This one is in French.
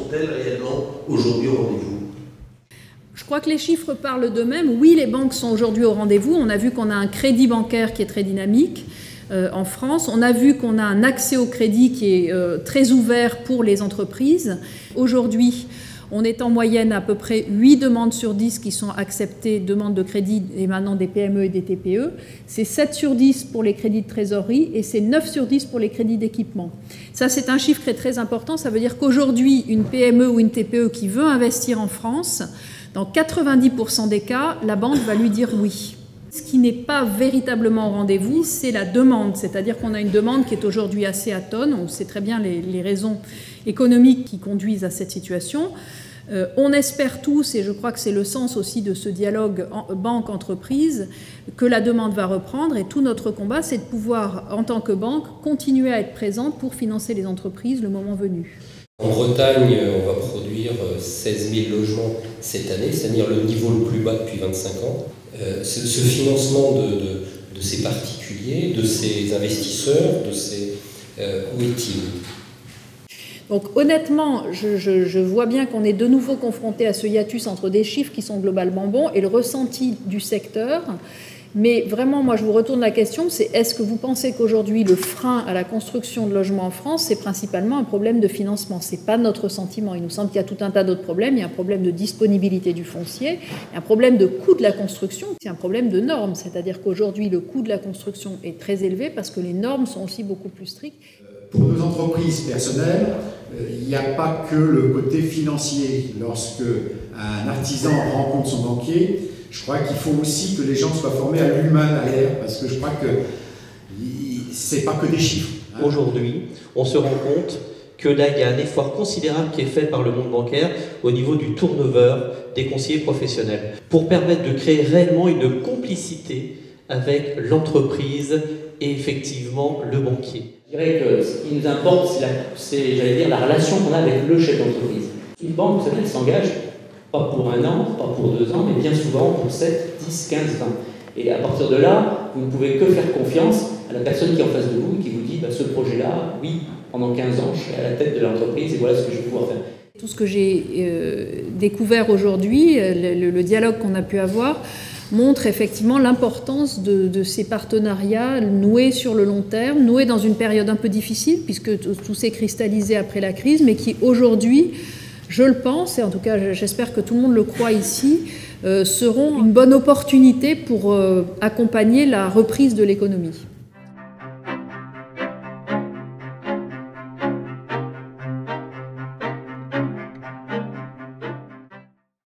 sont-elles réellement aujourd'hui au rendez-vous? Je crois que les chiffres parlent d'eux-mêmes. Oui, les banques sont aujourd'hui au rendez-vous. On a vu qu'on a un crédit bancaire qui est très dynamique en France. On a vu qu'on a un accès au crédit qui est très ouvert pour les entreprises. Aujourd'hui, on est en moyenne à peu près 8 demandes sur 10 qui sont acceptées, demandes de crédit émanant des PME et des TPE. C'est 7 sur 10 pour les crédits de trésorerie et c'est 9 sur 10 pour les crédits d'équipement. Ça, c'est un chiffre qui est très important. Ça veut dire qu'aujourd'hui, une PME ou une TPE qui veut investir en France, dans 90% des cas, la banque va lui dire oui. Ce qui n'est pas véritablement au rendez-vous, c'est la demande. C'est-à-dire qu'on a une demande qui est aujourd'hui assez atone. On sait très bien les raisons économiques qui conduisent à cette situation. On espère tous, et je crois que c'est le sens aussi de ce dialogue banque-entreprise, que la demande va reprendre. Et tout notre combat, c'est de pouvoir, en tant que banque, continuer à être présente pour financer les entreprises le moment venu. En Bretagne, on va produire 16 000 logements cette année, c'est-à-dire le niveau le plus bas depuis 25 ans. Ce financement de ces particuliers, de ces investisseurs, où est-il ? Donc honnêtement, je vois bien qu'on est de nouveau confronté à ce hiatus entre des chiffres qui sont globalement bons et le ressenti du secteur. Mais vraiment, moi, je vous retourne la question, c'est est-ce que vous pensez qu'aujourd'hui, le frein à la construction de logements en France, c'est principalement un problème de financement? Ce n'est pas notre sentiment. Il nous semble qu'il y a tout un tas d'autres problèmes. Il y a un problème de disponibilité du foncier, il y a un problème de coût de la construction, c'est un problème de normes. C'est-à-dire qu'aujourd'hui, le coût de la construction est très élevé parce que les normes sont aussi beaucoup plus strictes. Pour nos entreprises personnelles, il n'y a pas que le côté financier. Lorsque un artisan rencontre son banquier, je crois qu'il faut aussi que les gens soient formés à l'humain derrière, parce que je crois que c'est pas que des chiffres. Hein. Aujourd'hui, on se rend compte que là, il y a un effort considérable qui est fait par le monde bancaire au niveau du turnover des conseillers professionnels, pour permettre de créer réellement une complicité avec l'entreprise et effectivement le banquier. Je dirais que ce qui nous importe, c'est j'allais dire, la relation qu'on a avec le chef d'entreprise. Une banque, vous savez, elle s'engage pas pour 1 an, pas pour 2 ans, mais bien souvent pour 7, 10, 15, 20. Et à partir de là, vous ne pouvez que faire confiance à la personne qui est en face de vous et qui vous dit ce projet-là, oui, pendant 15 ans, je serai à la tête de l'entreprise et voilà ce que je vais pouvoir faire. Tout ce que j'ai découvert aujourd'hui, le dialogue qu'on a pu avoir, montre effectivement l'importance de ces partenariats noués sur le long terme, noués dans une période un peu difficile, puisque tout s'est cristallisé après la crise, mais qui aujourd'hui, je le pense, et en tout cas j'espère que tout le monde le croit ici, seront une bonne opportunité pour accompagner la reprise de l'économie.